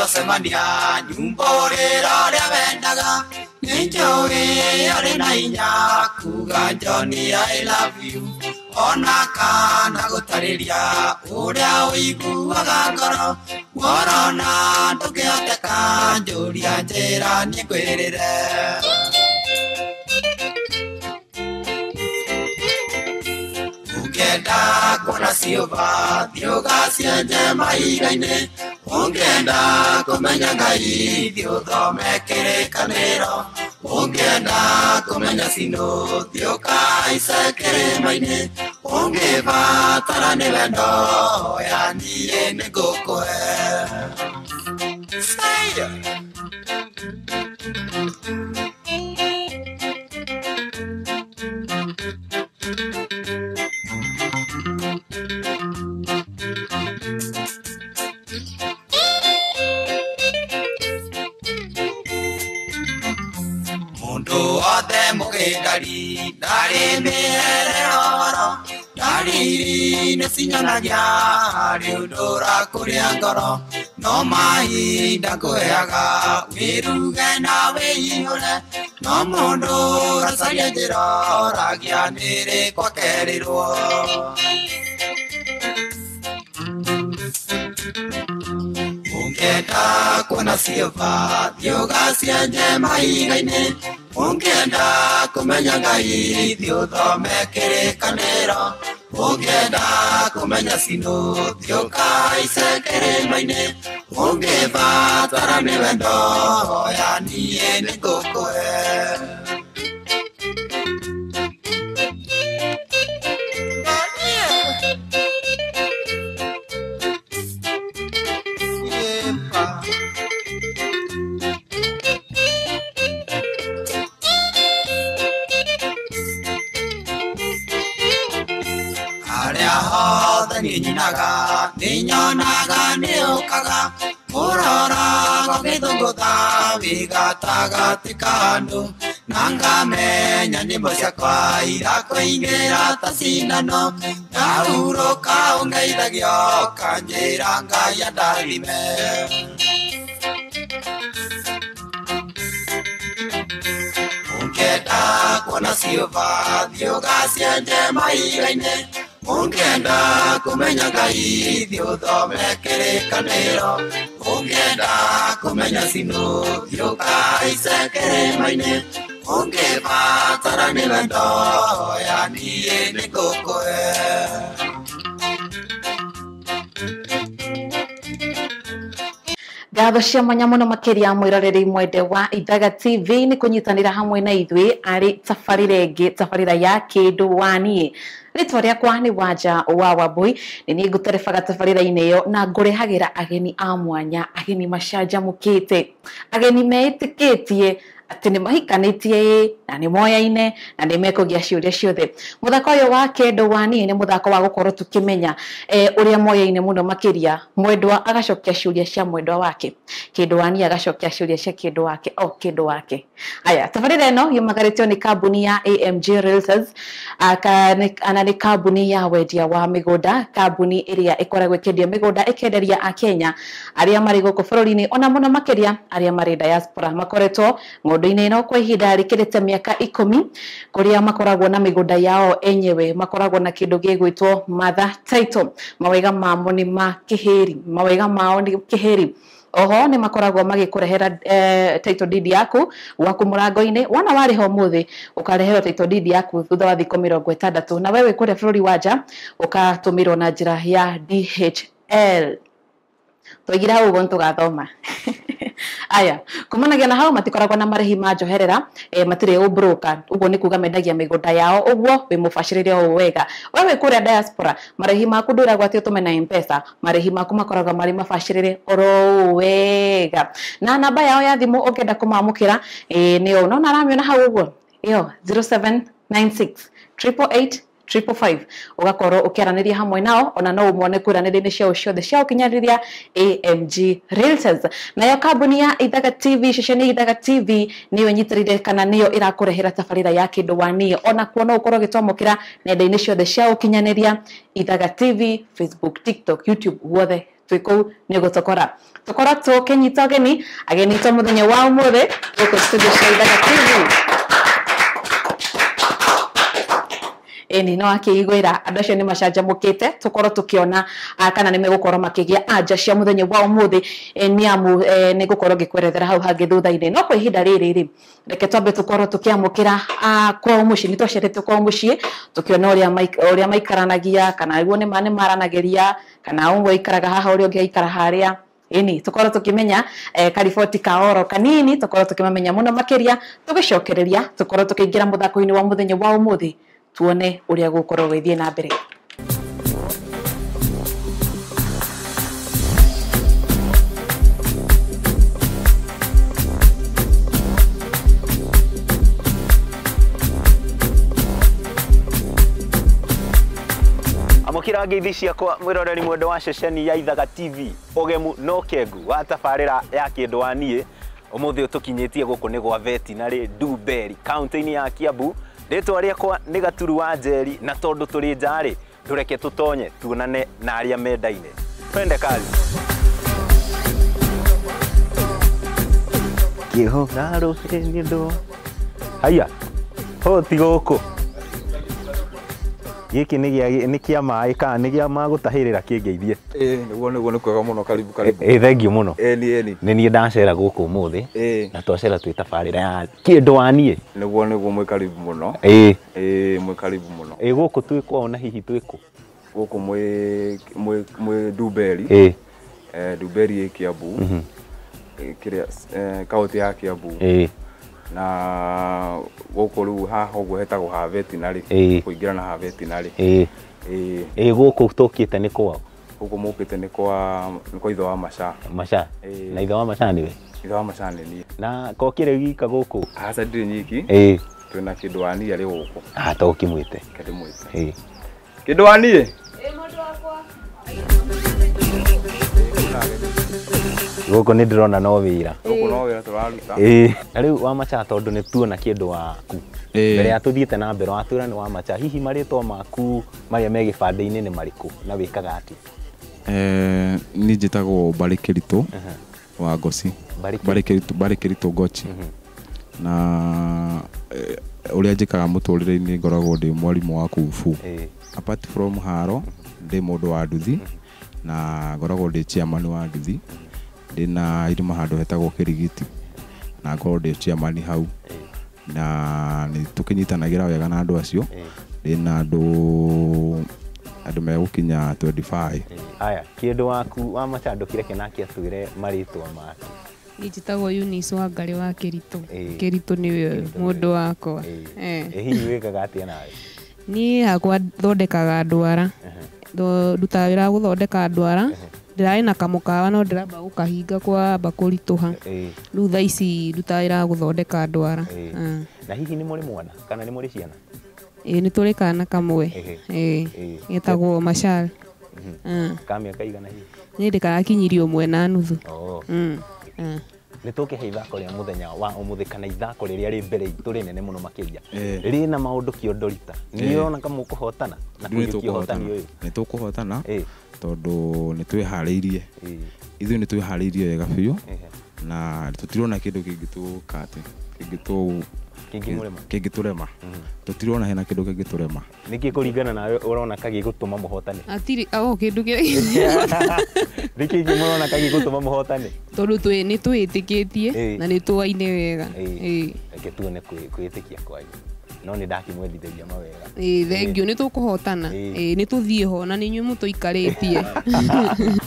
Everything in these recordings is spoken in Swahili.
semania nyumborera ria bendaga ninjoe arena inya kuga Johnny I love you ona kana gutariria uria uiguaga ngoro worona ndũngĩhoteka njũria njĩra niĩ ngwĩrĩre Ungenda kuona ciũmba thiũga cienje mahiga-inĩ Ungenda kũmenya Ngai thiũthome kĩrĩkanĩro Ungenda kũmenya cinũ thiũka ice kĩrĩma-inĩ Ũngĩbatara nĩ wendo ya niĩ nĩngũkũhe Mundu othe mũgĩndari ndarĩ mĩhere oro ndariri nĩ cinyanagia harĩ ũndũ ũrakũrĩa ngoro no mahinda ngũheaga wĩruge na wĩiyũre no mũndũ ũracaria njĩra oragia nĩrĩ kwakerĩrwo Ungenda kuona ciũmba thiũga cienje mahiga-inĩ Ungenda kũmenya Ngai thiũthome kĩrĩkanĩro Ungenda kũmenya cinũ thiũka ice kĩrĩma-inĩ Ũngĩbatara nĩ wendo ya niĩ nĩngũkũhe Nyinaga ninyonaga nĩũkaga mũrora gũgĩthũngũtha wĩgatagatĩ ka andũ na ngamenya nyĩmbo ciakwa irakũingĩra ta cindano ndahurũka ũngeithagia ũkanjĩra Ngai andathime Ungenda kuona ciũmba thiũga cienje mahiga-inĩ Ungenda kũmenya Ngai thiũthome kĩrĩkanĩro Ungenda kũmenya cinũ thiũka ice kĩrĩma-inĩ Ũngĩbatara nĩ wendo ya niĩ nĩngũkũhe Ngatho cia mwanya mũno makĩria mwĩroreri mwende wa Ithaga TV nĩ kũnyitanĩra hamwe na ithuĩ arĩ tabarĩra ĩngĩ tabarĩra ya kĩndũ wa niĩ Rĩtwa rĩakwa nĩ Wanja wa Wambui nĩ ngũterebaga tabarĩra-inĩ ĩyo na ngũrehagĩra ageni a mwanya ageni macanjamũkĩte ageni meĩtĩkĩtie atĩ nĩ mahikanĩtie na nĩ moyaine na nĩ mekũgia ciũria ciothe mũthako ũyũ wa kĩndũ wa niĩ nĩ mũthako wa gũkorwo tũkĩmenya ũrĩa moyaine mũno makĩria mwendwa agacokia ciũria cia mwendwa wake kĩndũ wa niĩ agacokia ciũria cia kĩndũ wake o kĩndũ wake aya tabarĩra ĩno yumagarĩtio nĩ kambuni ya AMG Realtors ana nĩ kambuni ya wendia wa mĩgũnda kambuni ĩrĩa ĩkoragwo ĩkĩendia mĩgũnda ĩkenderia a Kenya arĩa marĩ gũkũ bũrũri-inĩ ona mũno makĩria arĩa marĩ diaspora makoretwo ng'ũndũ-inĩ ĩno kwa ihinda rĩkĩrĩte mĩaka 10 kũrĩa makoragwo na mĩgũnda yao enyewe makoragwo na kĩndũ gĩgwĩtwo mother title mawega mamo nĩ ma kĩhĩri mawega mao nĩ kĩhĩri oho nĩ makoragwo magĩkũrehera title deed yaku gwaku mũrango-inĩ wona warĩha ũmũthĩ ũkareherwo title deed yaku thutha wa thikũ 60 na wewe kũrĩa bũrũri wa nja ũgatũmĩrwo na njĩra ya DHL tũigira ũguo nĩtũgathoma aya kumanagia na hau matikoragwo na marĩhi ma njoherera matirĩ broker ũguo nĩ kuga mendagia mĩgũnda yao ũguo wĩ mũbacĩrĩre o wega wewe kũrĩa diaspora marĩhi maku ndũragwatio tũme na M-Pesa marĩhi maku makoragwo marĩ mabacĩrĩre oro wega na namba yao ya thimũ ũngĩenda kũmamũkĩra nĩyo nona aramĩona hau ũguo ĩyo 0796 888 555 ugakorwo ukiaranĩria hamwe nao ona no umone kũranĩria ciao ciothe cia ũkinyanĩria AMG Realtors. Nayo kambuni ya Ithaga TV ceceni Ithaga TV niyo nyitĩrĩire kana niyo ĩrakũrehera tabarĩra ya kĩndũ wa niĩ ona kuona ũkorwo gĩtomokĩra nenda-inĩ ciothe cia ũkinyanĩria Ithaga TV, Facebook, TikTok, YouTube guothe twiko ni gutokora tukora tukinyita ageni ageni to muthenya wa umuthi guku studio cia Ithaga TV. Eni no akiigwira andu acio ni macanjamukite tukorwo tukiona kana ni megukorwo makigia anja cia muthenya wa umuthi ni amu ni gukorwo ngikwerethera hau hangi thutha-ini no kwa ihinda riri reke twambe tukorwo tukiamukira kwa muci ni twacerete kwa muci tukiona uria maikaranagia kana iguo ni maranageria kana umwe ikaraga haha uria ungi aikara haria ini tukorwo tukimenya kariboti kaoro kanini tukorwo tukimamenya muno makiria tugicokereria tukorwo tukiingira muthako-ini wa muthenya wa umuthi tuone uria gukorwo gwithie na mbere. Amukira ngeithi ciakwa mwiroreri mwendo wa ceceni ya Ithaga TV ogemu no kengu wa tabarira ya kindu wa nie umuthi utukinyitie guku ni gwa veterinary Duberi county-ini ya Kiambu. Ritwa riakwa ni Gaturu wa Njeri na tondu turi njari tureke tutonye tuonane na aria mendaine. Twende kazi. Kihora ruheni ndo. Haya. Ho ti guku. Giki ni kia mai kana ni gia magutahirira kingeithie. Niguo ni kwega muno karibu. Thengiũ muno. Ni nie ndacera guku umuthi. Na twacera twi tabarira ya kindu wa nie. Niguo mwe karibu muno. Mwe karibu muno. Guku twikwo na hihi twikwo. Guku mwe Duberi. Duberi Kiambu. Kiria kaunti ya Kiambu. Na guku riu haha uguo hetagwo ha veterinary kuingira na ha veterinary guku tukite ni kwao guku mukite ni kwa ithe wa Macha na ithe wa Macha niwe ithe wa Macha ni na kokire gika guku aca ndiri nyiki twina kindu wa nie ri guku to kimwite kindu wa nie mundu wakwa guku ni ndirona no wira guku no wira turaruta na riu wa Macha tondu ni tuona kindu waku mbere ya tuthiete na mbere wa twira ni wa Macha hihi maritwa maku maria me gibande-ini ni mariku na wikaga ati ni njitagwo Barikirito wa Ngoci Barikirito Ngoci na uria njikaga muturire-ini ngoragwo ndi mwarimu wa kufu apart from haro ndi mundu wa nduthi na ngoragwo ndi chairman wa nduthi ndina irima handu hetagwo Kirigiti na ngoragwo ndi chairman hau na ni tukinyitanagira wega na andu acio ndina andu megukinya 25 aya kindu waku wa Macha ndukire kinaki atwire maritwa maku Njitagwo Eunice Wangari wa Kirito. Kirito niwe mundu wakwa. Hihi wikaga atia nawe? Ni hakwa thondekaga ndwara. Ndutaga wira guthondeka ndwara. Ndirai na kamukawa no ndiramba gukahinga kwa bakurituha. Riu thaa ici ndutaga wira guthondeka ndwara. Na hihi ni muri mwana kana ni muri ciana? Ni turi kana kamwe. Getagwo Machar. Kamia kaigana hihi? Ni ndikarakinyirio 1.5. Ni tukihe ithako ria muthenya wa umuthi kana ithako riria ri mbere itu rinene muno makiria ri na maundu kiondorita ni urona kama ukuhotana na kuikia hotani uyu ni tukuhotana tondu ni twihariirie ithu ni twihariirie wega biu na tutirona kindu kingitukate kingiturema tutirona hena kindu kingiturema niki kuringana nawe urona kagi gutuma muhotane atiri kindu niki murona kagi gutuma muhotane tondu ni twitikitie na ni twaine wega reke tuone kwitikia kwanyu no ni ndakimwendithia mawega thengiũ ni tukuhotana ni tuthie ho na ni nyuĩ mũtũikaritie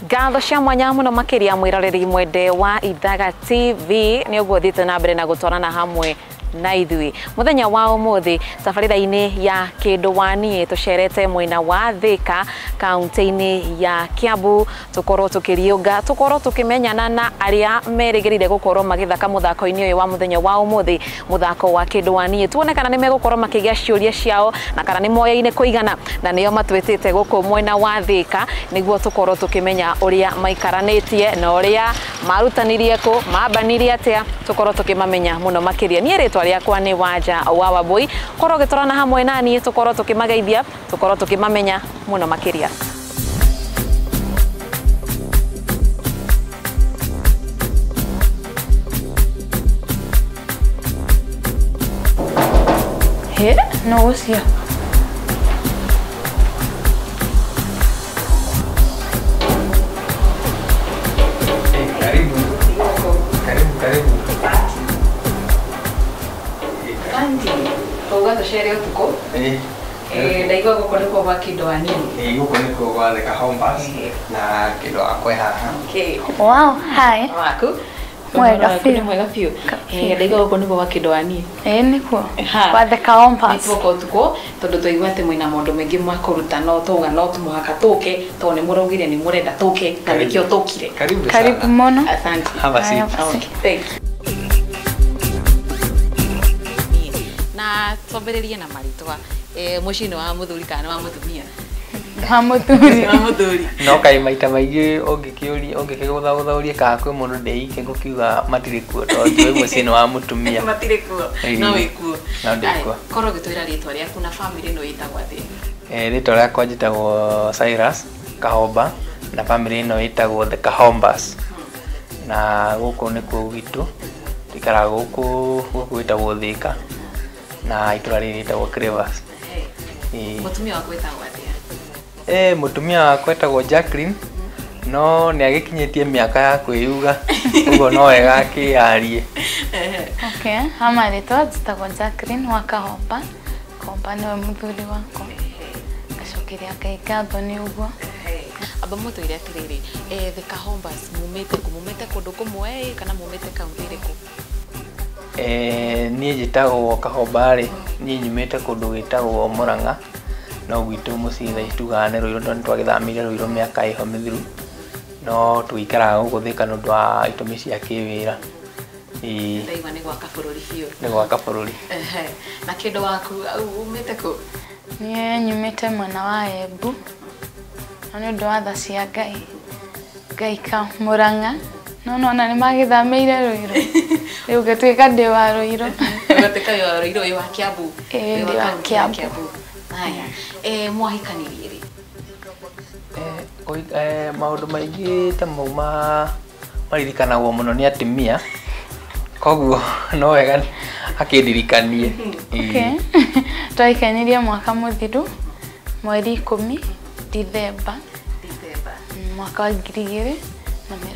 ngatho cia mwanya muno makiria mwiroreri mwende wa Ithaga TV ni uguo thite na mbere na gutwarana hamwe na ithui muthenya wa umuthi safarira-ini ya kindu wa nie tucerete mwena wa Thika kaunti-ini ya Kiambu tukorwo tukiriunga tukorwo tukimenyana na aria merigirire gukorwo magithaka muthako-ini uyu wa muthenya wa umuthi muthako wa kindu wa nie tuone kana ni megukorwo makigia ciuria ciao na kana ni moyaine kuigana na nio matwitite guku mwena wa Thika niguo tukorwo tukimenya uria maikaranitie na uria marutanirie ku mambanirie atia tukorwo tukimamenya muno makiria nie ritwa riakwa ni Wanja wa Wabui korwo gitorana hamwe nani tukorwo tukimageithia tukorwo tukimamenya muno makiria no ucio. Karibu. Tuga tucere utuko. Ndaigua guko niko gwa kindu wanini. Guko niko gwa The Kahombas na kindu akwe haha. Wow, hi. Waku. Mwega biũ. Mwega biũ. Ndaigua guko niko gwa kindu wanini. Nikuo. Gwa The Kahombas. Nituko utuko tondu twaigua ati mwina maundu maingi makuruta no tuga no tumuhaka tuke to ni muraugire ni murenda tuke na nikio tukire. Karibu muno. Asante. Have a seat. Thank you. Na twambĩrĩrie na marĩtwa mũciĩ-inĩ wa mũthuri kana wa mũtumia? Wa mũthuri. Wa mũthuri. No kai maita maingĩ ũngĩkĩgũthaũria kana kwĩ mũndũ ndeike ngũkiuga matirĩ kuo tondũ wĩ mũciĩ-inĩ wa mũtumia. Matirĩ kuo. No wĩ kuo. No ndĩ kuo. Korwo ũgĩtwĩra rĩtwa rĩaku na bamĩrĩ ĩno ĩtagwo atĩa? Rĩtwa rĩakwa njĩtagwo Cyrus Kahomba na bamĩrĩ ĩno ĩtagwo The Kahombas. Na gũkũ nĩkuo gwitũ tũikaraga gũkũ gwĩtagwo Thika na itũra rĩrĩ rĩtagwo Crevas. Mũtumia waku wĩtagwo atĩa? Mũtumia wakwa etagwo Jacqueline no nĩ agĩkinyĩtie mĩaka ya kwĩyuga ũguo no wega akĩyarie. Okay, marĩtwa njĩtagwo Jacqueline wa Kahomba. Kahomba nĩwe mũthuri wakwa. Gacokeria Ngai ngatho nĩ ũguo. Amba mũtwĩre atĩrĩrĩ, The Kahombas mumĩte kũndũ kũmwe kana mumĩte kaũntĩ ĩrĩkũ? Niĩ njĩtagwo Kahomba rĩ, niĩ nyumĩte kũndũ gwĩtagwo Mũrang'a no gwitũ mũciĩ thaa ici tugaga nĩ Rũirũ tondũ nĩtwagĩthamĩire Rũirũ mĩaka ĩho mĩthiru no tũikaraga gũkũ Thika nĩ ũndũ wa itũmi cia kĩwĩra. Ndaigua nĩ gwaka bũrũri biũ. Nĩ gwaka bũrũri. Na kĩndũ waku umĩte kũ? Niĩ nyumĩte mwena wa Embu na nĩ ũndũ wa tha cia Ngai ngaika Mũrang'a no nona nĩ magĩthamĩire Rũirũ rĩu ngĩtuĩka ndĩ wa Rũirũ. Ũgatuĩka wĩ wa Rũirũ wĩ wa Kiambu? Ndĩ wa Kiambu. Haya, mwahikanirie rĩ? Maũndũ maingĩ ta mau maririkanagwo mũno nĩ atumia koguo no wega akĩndirikanie. Twahikanirie mwaka mũthiru mweri 10 Dithemba mwaka wa 2022.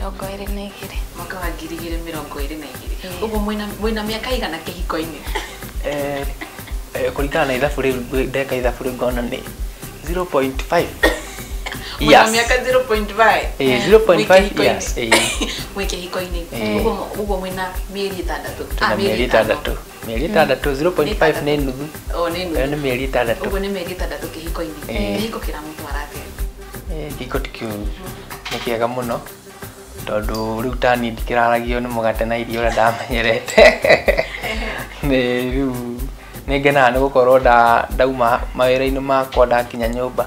Mwaka wa 2022. Ũguo mwĩna mĩaka igana kĩhiko-inĩ? Kũringana na ithabu rĩu ndeka ithabu rĩu ngona nĩ 0.5 years. Miaka 0.5. 0.5 years. Mwĩ kĩhiko-inĩ. Ũguo mwĩna mĩeri 6. Mĩeri 6. Mĩeri 6 0.5 nĩ nuthu. Nĩ nuthu. Nĩ mĩeri 6. Ũguo nĩ mĩeri 6 kĩhiko-inĩ. Kĩhiko kĩramũtwara atĩa? Kĩhiko ti kĩũru. Nĩ kĩega mũno tondũ rĩu ta niĩ ndikĩraragio nĩ mũgate na irio ũrĩa ndamenyerete. Rĩu nĩ ngenaga nĩ gũkorwo ndauma mawĩra-inĩ makwa ndakinya nyũmba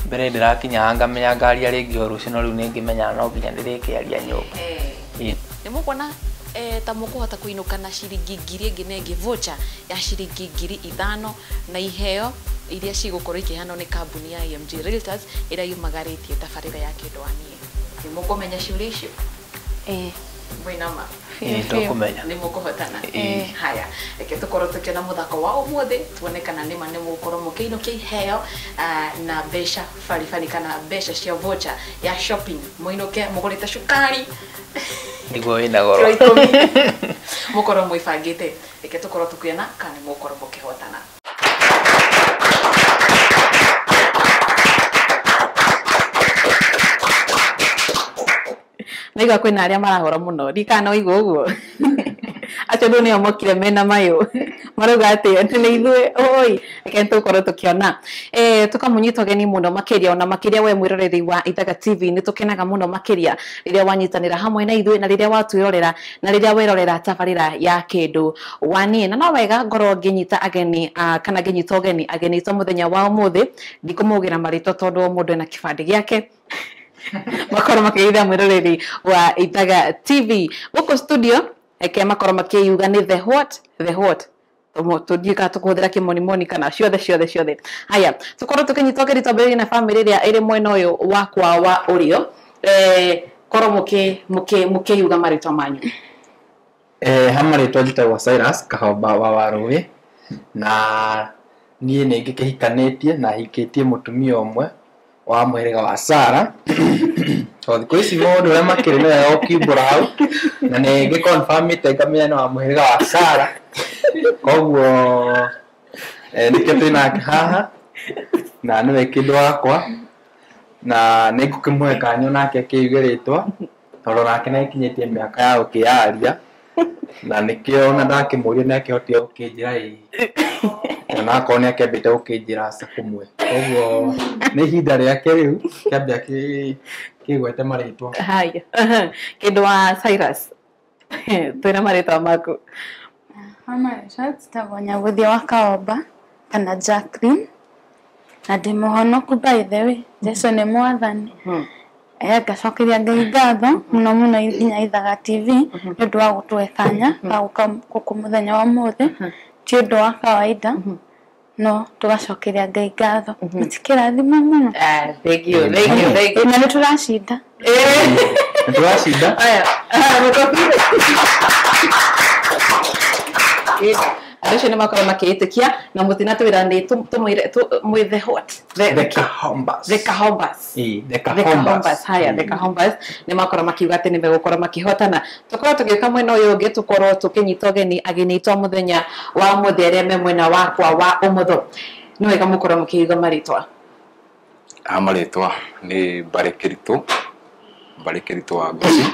mbere ndĩrakinya ngamenya ngari rĩngĩ o rũciũ no rĩu nĩ ngĩmenya no nginya ndĩrĩkĩaria nyũmba. Nĩ mũkuona ta mũkũhota kũinũka na ciringi ngiri ĩngĩ na ĩngĩ voucher ya ciringi ngiri 5 na iheo iria cigũkorwo ikĩheanwo nĩ kambuni ya EMG Realtors ĩrĩa yumagarĩtie tabarĩra ya kĩndũ wanĩe. Nĩ mũkũmenya ciũria icio? Mwĩna ma? Tũkũmenya. Nĩ mũkũhotana? Haya, reke tũkorwo tũkĩona mũthako wa ũmũthĩ tuone kana nĩma nĩ mũgũkorwo mũkĩinũkia iheo na mbeca baribari kana mbeca cia voucher ya shopping. Mũinũke mũgũrĩte cukari nĩguo wĩna goro. Mũkorwo mwĩbangĩte. Reke tũkorwo tũkĩona kana nĩ mũgũkorwo mũkĩhotana. Naigua kwĩna arĩa marahora mũno ndikana ũigua ũguo. Acio ndio nĩo mokire mena mayũ marauga atĩ nĩ ithuĩ oi reke tũkorwo tũkĩona tũkamũnyita ũgeni mũno makĩria ona makĩria we mwĩroreri wa Ithaga TV nĩ tũkenaga mũno makĩria rĩrĩa wanyitanĩra hamwe na ithuĩ na rĩrĩa watwĩrorera na rĩrĩa werorera tabarĩra ya kĩndũ wanĩe na no wega ngorwo ngĩnyita ageni kana ngĩnyita ũgeni ageni to mũthenya wa ũmũthĩ ndikũmũgĩra marĩtwa tondũ mũndũ ena kĩbandĩ gĩake makorwo makĩgeithia mwĩroreri wa Ithaga TV gũkũ studio eke makorwo makĩyuga nĩ the what tũndika tũkũhũthĩra kĩmonimoni kana ciothe. Haya tũkorwo tũkĩnyita ũgeni twambĩrĩrie na bamĩrĩ ĩrĩa ĩrĩ mwena ũyũ wakwa wa ũrĩo korwo mũkĩyuga marĩtwa manyu. Ha marĩtwa njĩtagwo Cyrus Kahomba wa Warũĩ na niĩ nĩ ngĩkĩhikanĩtie na hikĩtie mũtumia ũmwe wa mũhĩrĩga wa Sarah tondũ thikũ ici mũndũ ũrĩa makĩrĩ nawe ũkiumbũra hau na nĩ ngĩ-confirmĩte ngamenya nĩ wa mũhĩrĩga wa Sarah koguo nĩkĩo twĩ nake haha na nĩwe kĩndũ wakwa na nĩ ngũkĩmũhe kanya nake akĩuge rĩtwa tondũ nake nĩ akinyĩtie mĩaka ya gũkĩyaria na nĩkĩo ona ndakĩmũria nĩ akĩhotire gũkĩnjĩra na akorwo nĩ akĩambĩte gũkĩnjĩra aca kũmwe koguo nĩ ihinda rĩake rĩu kĩambia kĩgwete marĩtwa. Haya, kĩndũ wa Cyrus twĩna marĩtwa maku. Marĩtwa njĩtagwo Nyagũthia wa Kaomba kana Jacqueline na ndĩ mũhonoku by the way, Jesũ nĩ mwathani. Ngacokeria Ngai ngatho mũno mũno nginya Ithaga TV nĩ ũndũ wa gũtũhe kanya ga gũka gũkũ mũthenya wa ũmũthĩ, ti ũndũ wa kawaida no tũgacokeria Ngai ngatho. Mũtikĩrathima mũno. Thank you. Na nĩ tũracinda. Nĩ tũracinda? Andũ acio nĩ makorwo makĩĩtĩkia na mũtinatwĩra nĩ tũmwĩthe what? The Kahombas. The Kahombas. The Kahombas. Haya, The Kahombas nĩ makorwo makiuga atĩ nĩ megũkorwo makĩhotana. Tũkorwo tũgĩũka mwena ũyũ ũngĩ tũkorwo tũkĩnyita ũgeni ageni aitũ a mũthenya wa ũmũthĩ arĩa me mwena wakwa wa ũmotho. Nĩ wega mũkorwo mũkĩuga marĩtwa. Marĩtwa nĩ Mbare Kĩritũ wa Ngoci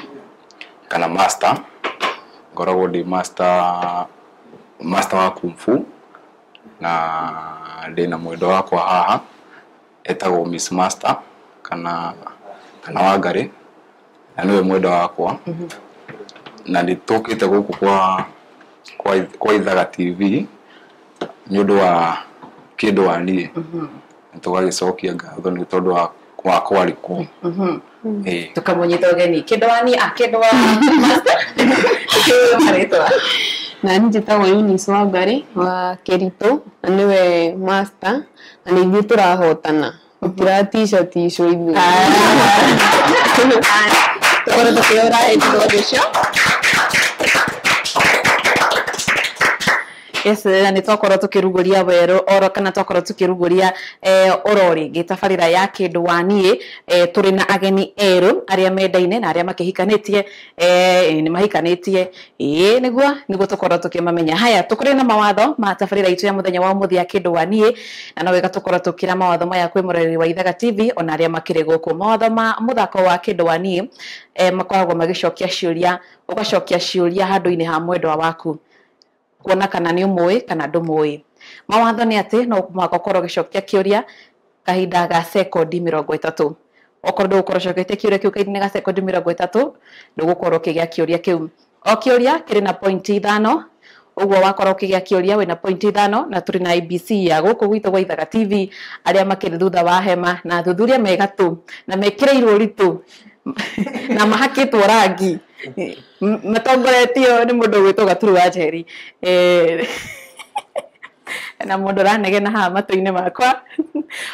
kana master. Ngoragwo ndĩ master wa Kung Fu na ndĩna mwendwa wakwa haha etagwo Miss Master kana Wangari na nĩwe mwendwa wakwa na ndĩtũkĩte gũkũ kwa Ithaga TV nĩ ũndũ wa kĩndũ wa niĩ tũgagĩcokia ngatho nĩ tondũ wa kwarĩkwo. Tũkamũnyita ũgeni kĩndũ wa niĩ kĩndũ wa master marĩtwa. Na niĩ njĩtagwo Eunice Wangari wa Kĩritũ na nĩwe master na nĩ ithuĩ tũrahotana tũtiraticaticwo ithuĩ. Tũkorwo tũkĩora hĩndĩ ũcio. Yes, nĩ twakorwo tũkĩrugũria werũ oro kana twakorwo tũkĩrugũria oro rĩngĩ tabarĩra ya kĩndũ wa niĩ tũrĩ na ageni erũ arĩa mendaine na arĩa makĩhikanĩtie nĩ mahikanĩtie nĩguo tũkorwo tũkĩmamenya. Haya, tũkũrĩ na mawatho ma tabarĩra itũ ya mũthenya wa ũmũthĩ ya kĩndũ wa niĩ na no wega tũkorwo tũkĩra mawatho maya kwĩ mũroreri wa Ithaga TV ona arĩa makĩrĩ gũkũ. Mawatho ma mũthako wa kĩndũ wa niĩ makoragwo magĩcokia ciũria, ũgacokia ciũria handũ-inĩ ha mwendwa waku kuona kana nĩ ũmũĩ kana ndũmũĩ. Mawatho nĩ atĩ no mũhaka ũkorwo ũgĩcokia kĩũria kahinda ga sekondi 30. Okorwo ndũgũkorwo ũcokete kĩũria kĩu kahinda ga sekondi 30 ndũgũkorwo ũkĩgĩa kĩũria kĩu. O kĩũria kĩrĩ na pointi 5, ũguo wakorwo ũkĩgĩa kĩũria wĩna pointi 5 na tũrĩ na IBC ya gũkũ gwitũ gwa Ithaga TV arĩa makĩrĩ thutha wa hema na thuthuria megatũ na mekĩrĩirwo ritũ na mahakĩtwo rangi matongoretio nĩ mũndũ gwĩtwo Gaturu wa Njeri na mũndũ ranegena haha matũ-inĩ makwa.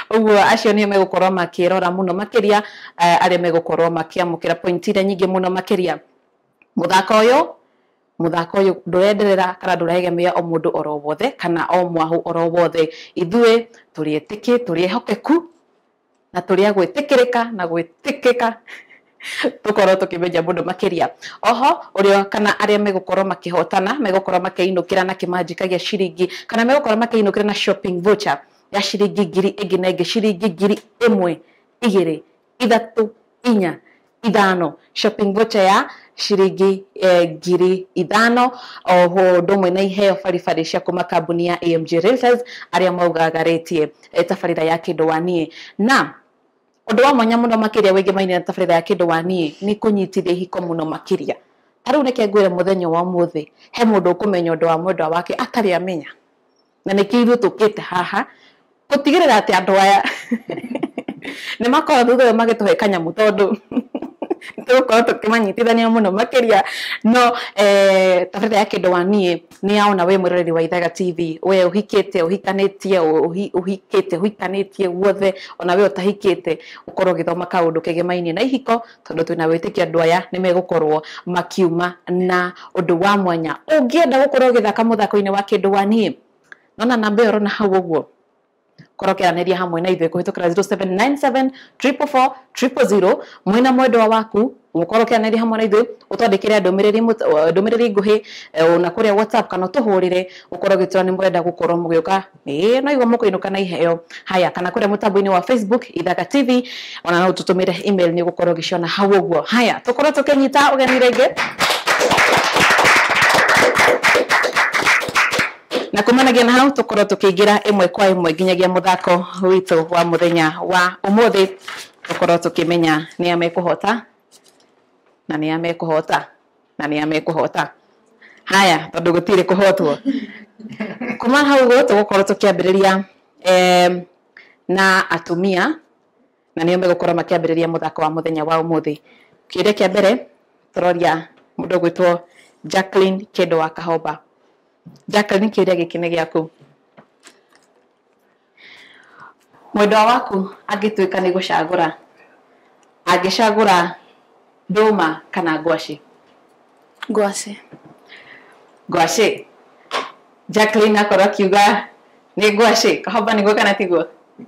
Ũguo acio nĩo megũkorwo makĩrora mũno makĩria arĩa megũkorwo makĩamũkĩra pointi iria nyingĩ mũno makĩria. Mũthako ũyũ ndũrenderera kana ndũregemea o mũndũ oro wothe kana o mwahu oro wothe. Ithuĩ tũrĩehokeku na tũrĩa gwĩtĩkĩrĩka na gwĩtĩkĩka tũkorwo tũkĩmenya mũndũ makĩria. Oho ũrĩa kana arĩa megũkorwo makĩhotana megũkorwo makĩinũkĩra na kĩmanjika gĩa ciringi kana megũkorwo makĩinũkĩra na shopping voucher ya ciringi 1000 ĩngĩ na ĩngĩ ciringi 1000 2 3 4 5 shopping voucher ya ciringi 5000. Oho ndũmwe na iheo baribari cia kuma kambuni ya AMG Realtors arĩa maugagarĩtie tabarĩra ya kĩndũ wa niĩ. Na ũndũ wa mwanya mũno makĩria wĩgiĩ mainĩ na tabarĩra ya kĩndũ wa niĩ nĩ kũnyitithia ihiko mũno makĩria. Tarĩu nĩke ngwĩre mũthenya wa ũmũthĩ he mũndũ ũkũmenya ũndũ wa mwendwa wake atarĩ amenya, na nĩkĩo ithuĩ tũkĩte haha gũtigĩrĩra atĩ andũ aya nĩ makorwo thutha ũyũ magĩtũhe kanyamũ tondũ tũgũkorwo tũkĩmanyitithania mũno makĩria. No tabarĩra ya kĩndũ wa niĩ nĩ yaona we mũroreri wa Ithaga TV, we ũhikĩte ũhikanĩtie ũhikĩte ũhikanĩtie guothe ona we ũtahikĩte ũkorwo ũgĩthoma kaũndũ kegemainie na ihiko tondũ twĩna wĩtĩkia andũ aya nĩ megũkorwo makiuma na ũndũ wa mwanya. Ũngĩenda gũkorwo ũgĩthaka mũthako-inĩ wa kĩndũ wa niĩ nona namba ĩyo na hau ũguo korokeranĩria hamwe na ithuĩ kũhĩtũkĩra 0797444000 mwĩna mwendwa waku mũkorokeranĩria hamwe na ithuĩ ũtwandĩkĩre ndũmĩrĩri nguhĩ na kũrĩa WhatsApp kana tũhũrĩre ũkorwo gĩtũra nĩ mũrenda gũkorwo mũgĩũka no igua mũkũinũka na iheo haya kana kũrĩa mũtambo-inĩ wa Facebook Ithaka TV ona no tũtũmĩre email nĩ gũkorwo gĩciona hau ũguo haya tũkorwo tũkĩnyita ũgeni rĩngĩ na kumanagia na hau tukorwo tukiingira imwe kwa imwe nginyagia muthako witu wa muthenya wa umuthi tukorwo tukimenya ni amekuhota na ni amekuhota na ni amekuhota haya tondu gutire kuhotwo kuma hau go tukorwo tukiambiriria na atumia na ni amekukorwo makiambiriria muthako wa muthenya wa umuthi kire kia mbere turoria mundu gwitwo Jacqueline Kĩndũ wa Kahomba Jacqueline kĩrĩa gĩkĩ nĩ gĩaku mwendwa waku angĩtuĩka nĩ gũcagũra angĩcagũra ndũma kana ngwacĩ ngwacĩ Jacqueline akorwo akiuga nĩ ngwacĩ Kahomba nĩguo kana tiguo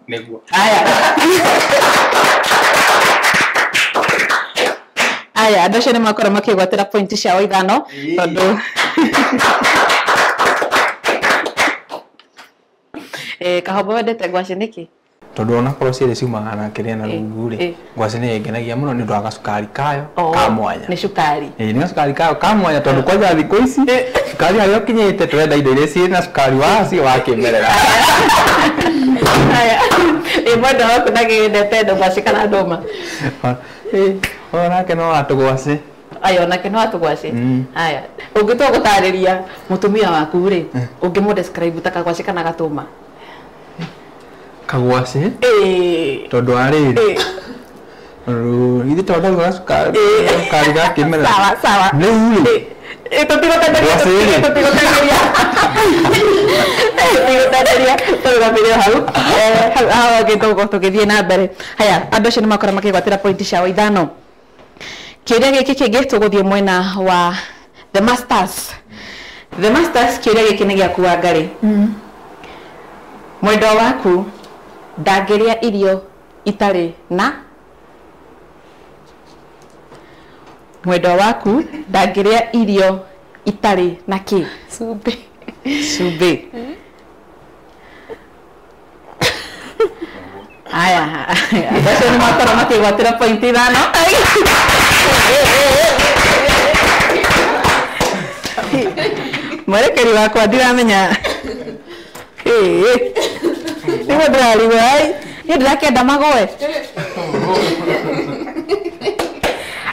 nĩguo aya andũ acio nĩ makorwo makĩgwatĩra pointi ciao ithano tondũ Kahomba wendete ngwacĩ nĩkĩ tondu ona korwo ciĩrĩ ciumaga na kĩrĩa na rungu rĩ ngwacĩ nĩ ngenagia mũno nĩ ũndũ wa gacukari kayo ka mwanya nĩ cukari nĩ gacukari kayo ka mwanya tondu kwanja thikũ ici cukari harĩa ũkinyĩte tũrenda indo iria ciĩ na cukari wacio wa kĩmerera mwendwa waku ndagĩendete ngwacĩ kana ndũma onake no atũgwacĩ aya onake no atũgwacĩ haya ũngĩtua gũtarĩria mũtumia waku rĩ ũngĩmũ describe ta kagwacĩ kana gatũma kagwacĩ tondu arĩrĩ ithe tondu gacukari ga kĩmerera sawa rĩu tũtigũtenderia tũrũgamĩrĩre hau tũgĩthiĩ na mbere haya andũ acio nĩ makorwo makĩgwatĩra pointi ciao ithano kĩrĩa gĩkĩ kĩngĩ tũgũthiĩ mwena wa the masters kĩrĩa gĩkĩ nĩ gĩaku Wangari mwendwa waku ndangĩrĩa irio itarĩ na mwendwa waku ndangĩrĩa irio itarĩ na kĩ cumbĩ aya andũ acio nĩ makorwo makĩgwatĩra pointi ithano mwerekeri wakwa ndiramenya nĩguo ndĩrarigwo niĩ ndĩrakĩenda magũe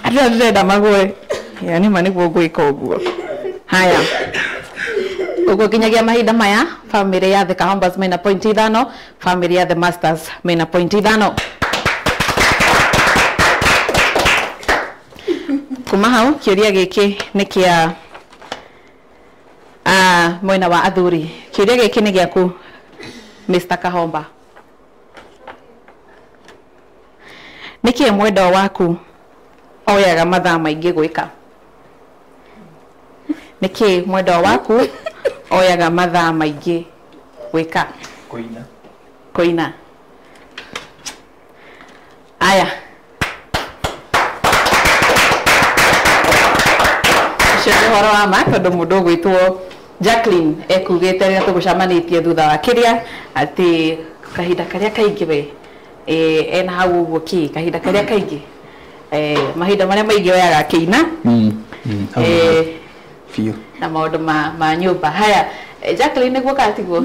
andũ ndĩrenda magũe nĩma nĩguo ngwĩka ũguo haya ũguo nginyagia mahinda maya family ya The Kahombas mena pointi ithano family ya The Masters mena pointi ithano kuma hau kĩũria gĩkĩ nĩ kĩa mwena wa athuri kĩũria gĩkĩ nĩ gĩaku Mr. Kahomba nĩkĩ mwendwa waku oyaga mathaa maingĩ gwĩka nĩkĩ mwendwa waku oyaga mathaa maingĩ gwĩka kũina aya ũcio nĩ ũhoro wa ma tondũ mũndũ ũgwĩtwo Jacqueline ekugĩte rĩrĩa tũgũcamanĩtie thutha wa kĩrĩa atĩ kahinda karĩa kaingĩ we ena hau ũguo kĩ kahinda karĩa kaingĩ mahinda marĩa maingĩ oyaga akĩina na maũndũ ma nyũmba haya Jacqueline nĩguo katiguo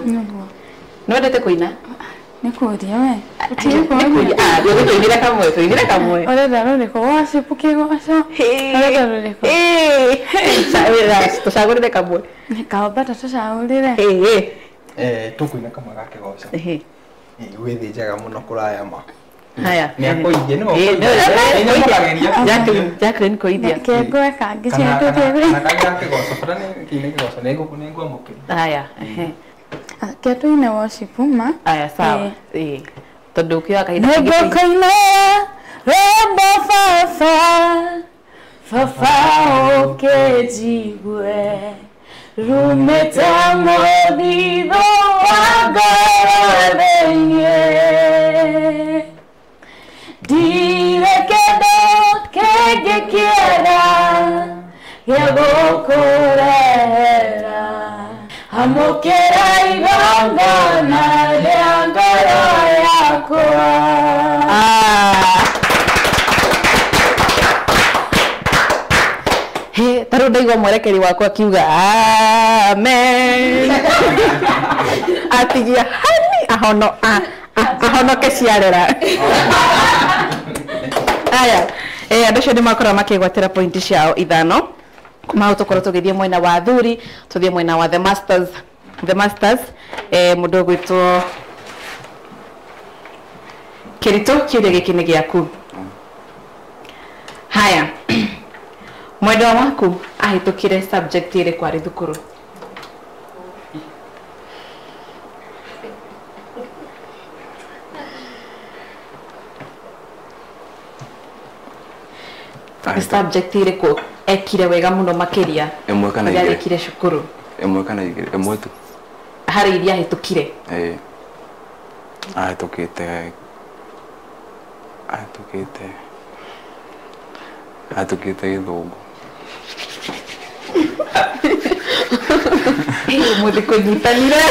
no ndete kũina nĩkũria we tũinire kamwe ũrenda rũrĩkũ gwacipu kĩgoco ũrenda rũrĩkũ tũcagũrĩre kamwe Kahomba tũcagũrĩre tũkũina kamwe ga kĩgoco wĩthĩnjaga mũno kũraya ma haya nĩakũithia Jacqueline kũithia kengweka ngĩciatũkĩre na kaga kĩgoco bata nĩ kĩgoco nĩngwamũkĩra haya ketũine worship ma aya sawa tondũ ũkĩoya kahinda nĩngũkũina rwĩmbo baba ũkĩnjigue rumĩte mũthitho ngorothĩinĩ ndirĩ kĩndũ kĩngĩ kĩega gĩa gũkũrehera amũkĩra igongona rĩa ngoro yakwa. Tarũ ndaigua mwerekeri wakwa akiuga amen. Atigia hani ahonoke ciarera. Aya andũ acio nĩ makorwo makĩgwatĩra pointi ciao ithano kuma hau tũkorwo tũgĩthiĩ mwena wa athuri tũthiĩ mwena wa the masters mũndũ ũgwĩtwo Kĩritũ kĩũria gĩkĩ nĩ gĩaku. Haya mwendwa waku ahĩtũkire subject ĩrĩkũ arĩ thukuru? Subject ĩrĩkũ ekire wega mũno makĩria? Ĩmwe kana igĩrĩ. Arĩkire cukuru? Ĩmwe kana igĩrĩ, ĩmwe tu. Harĩ iria ahĩtũkire? Ahĩtũkĩte Gĩthũngũ. Mũthĩ kũnyitanire.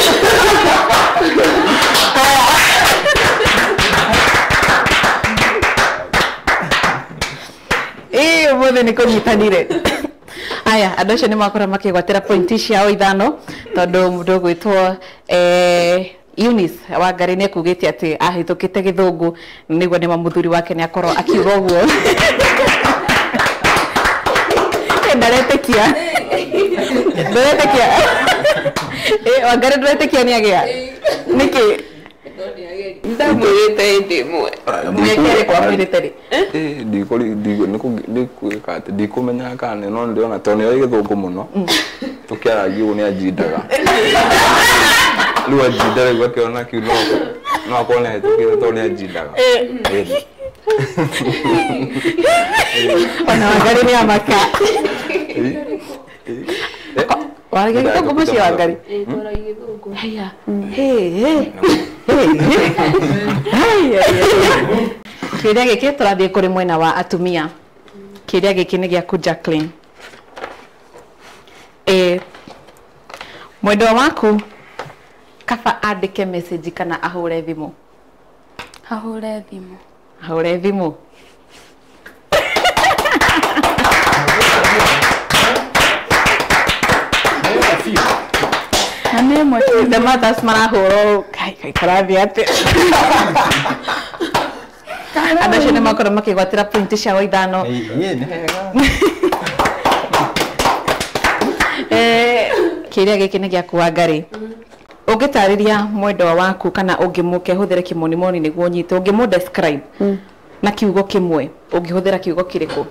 Mũthĩ nĩ kũnyitanire. Aya andũ acio nĩ makorwo makĩgwatĩra pointi ciao ithano tondũ mũndũ ũgwĩtwo Eunice Wangari nĩ akugĩte atĩ ahĩtũkĩte Gĩthũngũ nĩguo nĩ mũthuri wake nĩ akorwo akiuga ũguo. Ndaretĩkia Wangari ndũretĩkia nĩ agĩa nĩkĩ? Ndamwĩrĩte hĩndĩ ĩmwe mwekere kwa mwĩrĩte rĩ? Ndikũmenya kana no ndĩrona tondũ nĩoĩ Gĩthũngũ mũno tũkĩaragia ũguo nĩ anjindaga. Rĩu anjindaga rĩu akĩona kiu no akorwo nĩ ahĩtũkĩte tondũ nĩ anjindaga. Ona Wangari nĩ amaka. Warĩkia Gĩthũngũ mũciĩ Wangari? Haya. Kĩrĩa gĩkĩ tũrathiĩ kũrĩ mwena wa atumia. Kĩrĩa gĩkĩ nĩ gĩaku Jacqueline. Mwendwa waku kaba andĩke message kana ahũre thimũ? Ahũre thimũ. Ahũre thimũ. Na nĩ ĩmwe The mothers marahũrwo kai karathi atĩ. Andũ acio nĩ makorwo makĩgwatĩra pointi ciao ithano. Kĩrĩa gĩkĩ nĩ gĩaku Wangari. Ũngĩtarĩria mwendwa waku kana ũngĩmũke hũthĩre kĩmonimoni nĩguo ũnyite, ũngĩmũ describe na kiugo kĩmwe, ũngĩhũthĩra kiugo kĩrĩkũ?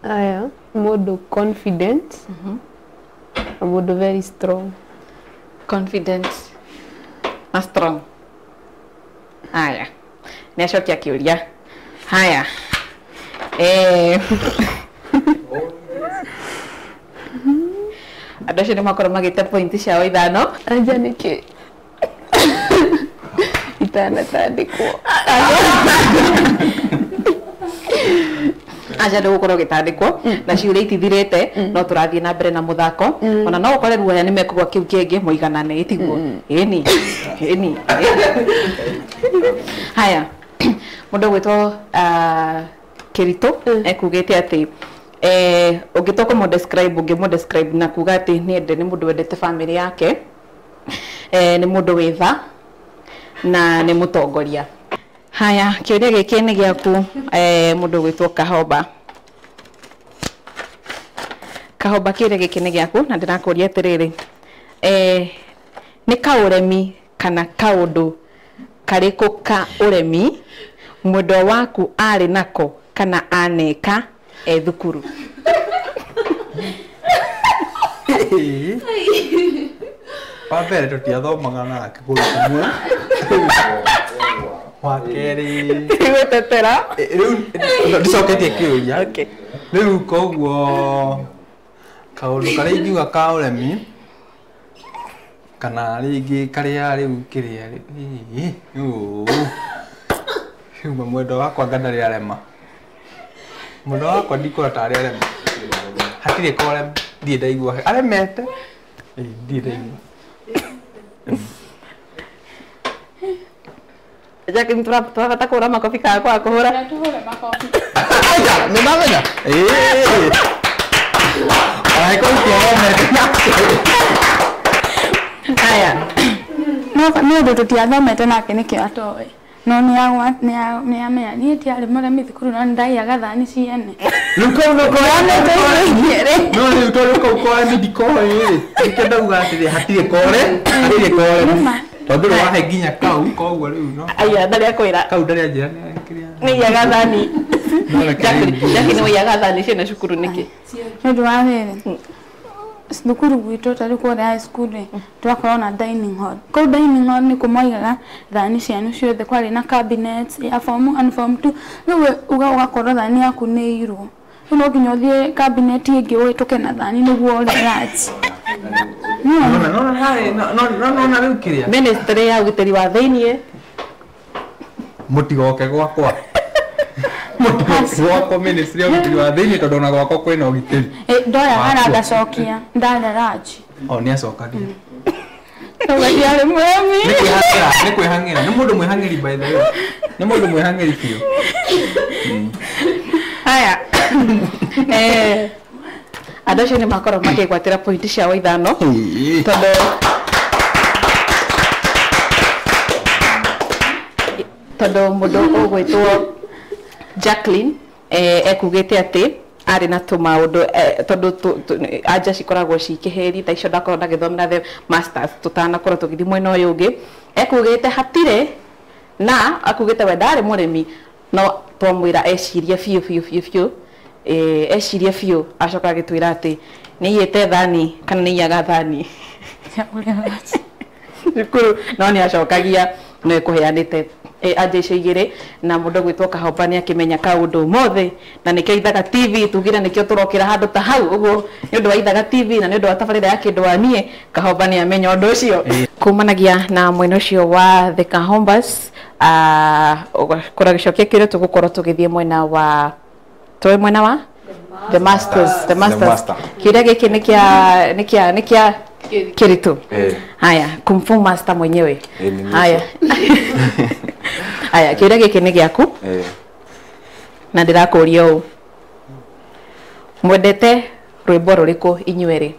Aya mũndũ confident na mũndũ very strong. Confident na strong. Haya nĩ acokia kĩũria. Haya andũ acio nĩ makorwo magĩte pointi ciao ithano. Anja nĩkĩ itanatandĩkwo? Anja ndũgũkorwo gĩtandĩkwo na ciũria itithirĩte no tũrathiĩ na mbere na mũthako ona no ũkore ruoya nĩ mekũgwa kĩu kĩngĩ mũiganane ĩtiguo. Ĩni haya mũndũ ũgwĩtwo Kĩritũ ekugĩte atĩ ũngĩtua kũmũ describe na kuga atĩ nĩ mũndũ wendete family yake, nĩ mũndũ wĩ tha na nĩ mũtongoria. Haya kĩũria gĩkĩ nĩ gĩaku mũndũ ũgwĩtwo Kahomba. Kahomba kĩũria gĩkĩ nĩ gĩaku na ndĩrakũria atĩrĩrĩ, nĩ kaũremi kana kaũndũ karĩkũ ka ũremi mwendwa waku arĩ nako kana aneka thukuru? Wambere tũtiathomaga nake kũrũ kumwe wa keri Gwetetera. riu ndicoketie kiuria Okay. riu koguo kaundu karia ingiuga ka uremi kana ringi karia riu kiria riu mwendo wakwa ngandarĩ arema mwendo wakwa ndikũra tarĩ arema hatirĩ ko arema ndirĩ ndaigua aremete ndirĩ ndaigua Jacqueline turabata kũhũra makobi kana kwaga kũhũra? Tũhũre makobi. Aja, nĩ mamenya? Haya. Nĩ ũndũ tũtiathomete nake nĩkĩo atoĩ. No nĩ amenya niĩ tiarĩ mũremi thukuru no nĩndaiyaga thani ciene. Rĩu kau no rĩu tondũ kau kore ndikoĩ nĩkĩo ndauga atĩrĩ hatirĩ kore tondũ wahe nginya kau koguo rĩu no Aya ndarĩ akwĩra. kau ndarĩ anjĩra Nĩ iyaga thani. Jacqueline nĩ iyaga thani ciene cukuru nĩkĩ? Nĩ ũndũ wa rĩrĩ thukuru gwitũ tarĩ kũrĩa high school twakorwo na dining hall. Kũu dining hall nĩ kũmoigaga thani cianyu ciothe kwarĩ na cabinets ya form 1 and form 2 rĩu ũgakorwo thani yaku nĩ irwo rĩu no nginya ũthiĩ cabinet ĩngĩ ũhĩtũke na thani nĩguo ũrĩe lunch. no rĩu kĩrĩa Ministry ya ũgitĩri wa thĩiniĩ mũtigoke gwakwa gwakwa ministry ya ũgitĩri wa thĩiniĩ tondũ ona gwakwa kwĩna ũgitĩri ndoyaga na ngacokia ndarĩa lunch. nĩ acokagia Ndiarĩ mũremi. nĩ kwĩhang'ĩra nĩ mũndũ mwĩhang'ĩri by the way nĩ mũndũ mwĩhang'ĩri biũ. Haya. Andũ acio nĩ makorwo makĩgwatĩra pointi ciao ithano tondũ mũndũ ũgwĩtwo Jacqueline ekugĩte atĩ arĩ na tũmaũndũ tondũ anja cikoragwo cikĩheri ta icio ndakorwo ndagĩthomera the masters tũtanakorwo tũgĩthiĩ mwena ũyũ ũngĩ ekugĩte hatirĩ na akugĩte we ndarĩ mũrĩmi no twamwĩra ecirie biũ ecirie biũ acoka agĩtwĩra atĩ nĩ iyĩte thani kana nĩ iyaga thani cukuru no nĩ acokagia no ĩkũheanĩte anja icio igĩrĩ na mũndũ gwĩtwo Kahomba nĩ akĩmenya kaũndũ mothe na nĩkĩo Ithaga TV tugire nĩkĩo tũrokĩra handũ ta hau ũguo nĩ ũndũ wa Ithaga TV na nĩ ũndũ wa tabarĩra ya kĩndũ wa niĩ Kahomba nĩ amenya ũndũ ũcio kumanagia na mwena ũcio wa the Kahombas kũra gĩcokia kĩrĩa tũgũkorwo tũgĩthiĩ mwena wa the masters kĩrĩa gĩkĩ nĩ kĩa Kiritu. Haya, Kung Fu Master mwenyewe. Haya. Haya, kĩrĩa gĩkĩ nĩ gĩaku. Na ndĩrakũria ũũ. Mwendete rwĩmbo rũrĩkũ inyuerĩ?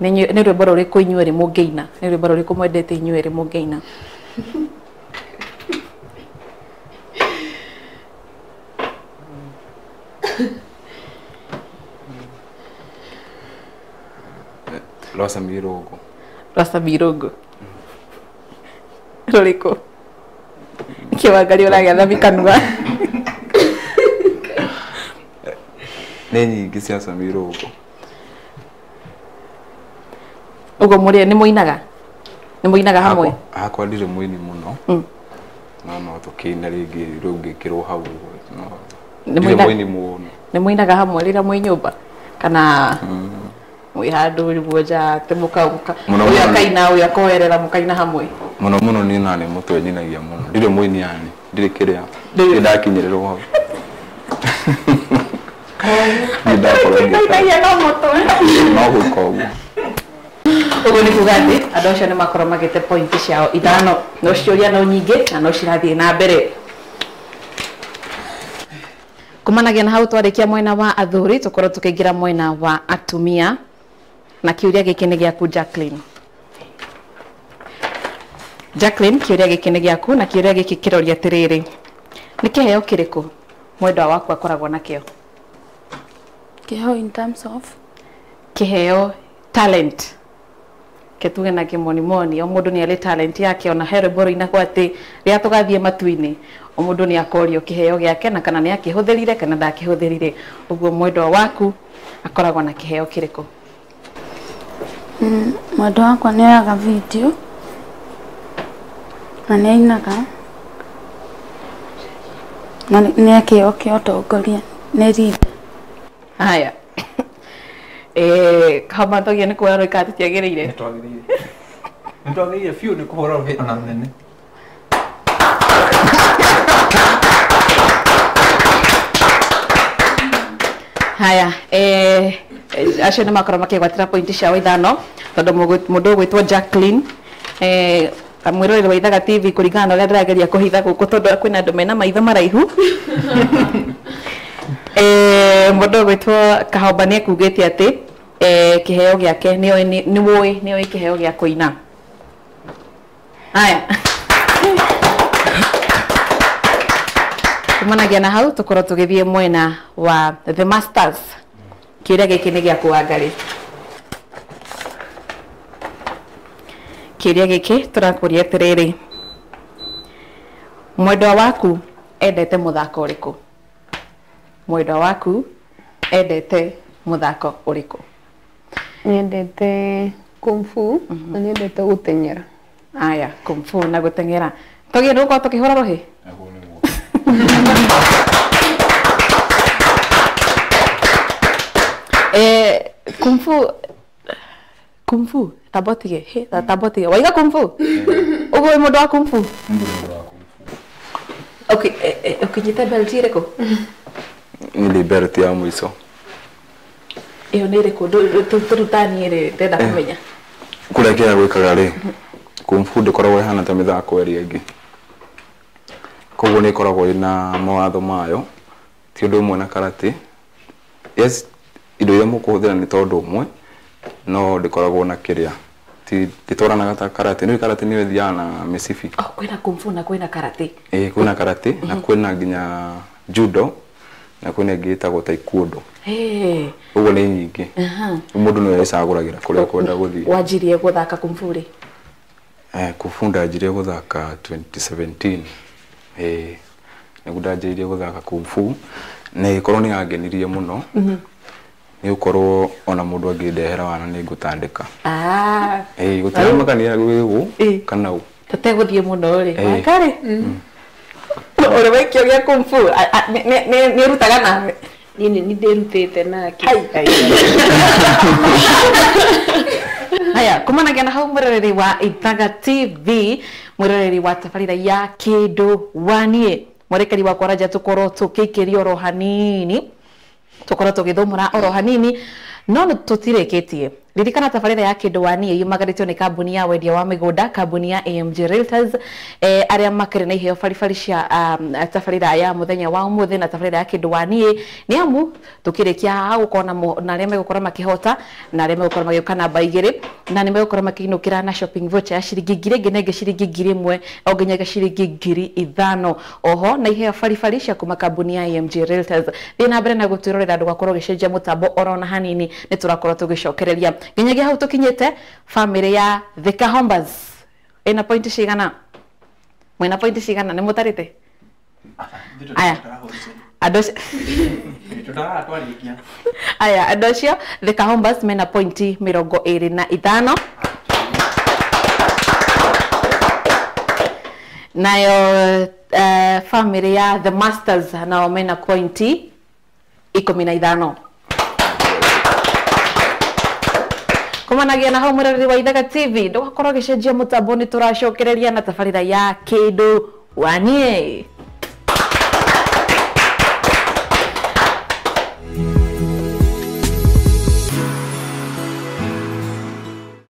Nĩ rwĩmbo rũrĩkũ inyuerĩ mũngĩina? Nĩ rwĩmbo rũrĩkũ mwendete inyuerĩ mũngĩina? Rosa Mirogo. Rosa Mirogo. Rũrĩkũ? Kĩwangaria ũragĩatha mĩkanua. Nĩ nyingĩ cia Samirogo. Ũguo mũrĩ nĩ mũinaga? Nĩ mũinaga hamwe? Hakwa ndirĩ mũini mũno. No tũkĩina rĩngĩ rĩu ngĩkĩrwo hau. Nĩ mũini mũno. Nĩ mũinaga hamwe rĩrĩa mwĩ nyũmba kana mwĩ handũ rĩguo nja te mũkauka ũyũ akaina ũyũ akoerera mũkaina hamwe? Mũno niĩ na nĩ mũtwe nyinagia mũno. Ndirĩ mũini yani. Ndirĩ kĩrĩa. Ndirĩ ndakinyĩrĩrwo hau. Ndakorwo no mũtwe. No gwĩka ũguo. Ũguo nĩ kuga atĩ andũ acio nĩ makorwo magĩte pointi ciao ithano no ciũria no nyingĩ na no cirathiĩ na mbere. Kumanagia na hau twarĩkia mwena wa athuri tũkorwo tũkĩingĩra mwena wa atumia na kĩũria gĩkĩ nĩ gĩaku Jacqueline. Jacqueline, kĩũria gĩkĩ nĩ gĩaku na kĩũria gĩkĩ kĩroria atĩrĩrĩ, nĩ kĩheo kĩrĩkũ mwendwa waku akoragwo nakĩo? Kĩheo in terms of kĩheo talent. Ketuge na kĩmonimoni o mũndũ nĩ arĩ talent yake ona he rwĩmbo rũinagwo atĩ rĩrĩa tũgathiĩ matu-inĩ o mũndũ nĩ akorio kĩheo gĩake na kana nĩ akĩhũthĩrire kana ndakĩhũthĩrire. Ũguo mwendwa waku akoragwo na kĩheo kĩrĩkũ? Mwendwa wakwa nĩ oyaga video na nĩ ainaga na nĩ akĩo kĩa ũtongoria nĩ rida. Haya. Kahomba togia nĩ kuoya roika tũtiagĩrĩire. Nĩ twagĩrĩire biũ nĩ kũhũra rũhĩ ona nene. Haya, acio nĩ makorwo makĩgwatĩra pointi ciao ithano tondũ mũndũ ũgwĩtwo Jacqueline mwĩroreri wa Ithaga TV kũringana na ũrĩa ndĩrageria kũhitha gũkũ tondũ kwĩna andũ mena maitho maraihu. Mũndũ ũgwĩtwo Kahomba nĩ ekugĩte atĩ kĩheo gĩake nĩũĩ kĩheo gĩa kũina. Haya. Kumanagia na hau tukorwo tugithie mwena wa The Masters. Kĩrĩa gĩkĩ nĩ gĩa kuangarĩ. Kĩrĩa gĩkĩ tũrakũria atĩrĩrĩ. Mwendwa waku endete mũthako ũrĩkũ? Mwendwa waku endete mũthako ũrĩkũ? Nyendete kung fu na nyendete gũteng'era. Aya, kung fu na gũteng'era. Togia nĩgũkorwo tũkĩhũra rũhĩ? Kung fu tabotige waiga kung fu ugo wĩ mũndũ wa kung fu. Okay, ũkinyite belt ĩrĩkũ? Nĩ belt ya mũico. Iyo nĩ ĩrĩkũ? Tũrutanie rĩ ndenda kũmenya. Kũrĩa kĩrĩa gwĩkaga rĩ, kung fu ndĩkoragwo ĩhana ta mĩthako ĩrĩa ĩngĩ. Koguo nĩ ĩkoragwo ĩna mawatho mayo, ti ũndũ ũmwe na karate. Yes, indo iria mũkũhũthĩra nĩ tondũ ũmwe, no ndĩkoragwo na kĩrĩa. Ti ndĩtwaranaga ta karate, nĩ karate nĩ ĩthiaga na mĩcibi. Kwĩna kung fu na kwĩna karate. Kwĩna karate na kwĩna nginya judo na kwĩna ĩngĩ ĩtagwo taekwondo. Ũguo nĩ nyingĩ. Mũndũ nĩ ecagũragĩra kũrĩa kwenda gũthiĩ. Wanjirie gũthaka kung fu rĩ? Kung fu ndanjirie gũthaka 2017. Nĩguo ndanjirie gũthaka kung fu na ĩkorwo nĩ yangenirie mũno. Nĩ ũkorwo ona mũndũ angĩndehera wana nĩ ngũtandĩka. Gũtirĩ makania gwĩgũ kana ũ. Tũtegũthiĩ mũno rĩ. Wakarĩ? Ũrĩ waikio gĩa kung fu nĩ ũrutaga nawe? Nĩ ndĩrutĩte nake. Haya, kumanagia na hau mwĩroreri wa Ithaga TV, mwĩroreri wa tabarĩra ya kĩndũ wanie. Mwerekeri wa kwaraja tukorwo tũkĩikĩrio oro hanini, tukorwo tũgĩthomora oro hanini, no tũtirĩkĩtie. Ririkana tabarĩra ya kĩndũ wanie yumagarĩtio nĩ kambuni ya wendia wa mĩgũnda, kambuni ya AMG Realtors, arĩa makĩrĩ na iheo baribari cia tabarĩra ya mũthenya wa ũmũthĩ na tabarĩra ya kĩndũ wanie, nĩ amu tũkĩrĩkia haha gũkorwo na arĩa megũkorwo makĩhota na arĩa megũkorwo magĩũka namba igĩrĩ na nĩ megũkorwo makĩinũkĩra na shopping voucher ya ciringi 1000 nginya ciringi 1000 o nginya ciringi 5000. Oho na iheo baribari cia kuma kambuni ya AMG Realtors. Thiĩ na mbere na gũtwĩrorera ndũgakorwo ũgĩcenjia mũtambo oro na hanini, nĩ tũrakorwo tũgĩcokereria. Nginyagia hau tũkinyĩte family ya The Kahombas. Ina pointi cigana? Mwina pointi cigana? Nĩ mũtarĩte? Aya. Andũ acio The Kahombas mena pointi 25. Nayo family ya The Masters nao mena pointi 15. Kumanagia na hau mwĩroreri wa Ithaga TV, ndũgakorwo ũgĩcenjia mũtambo, nĩ tũracokereria na tabarĩra ya kĩndũ wanie.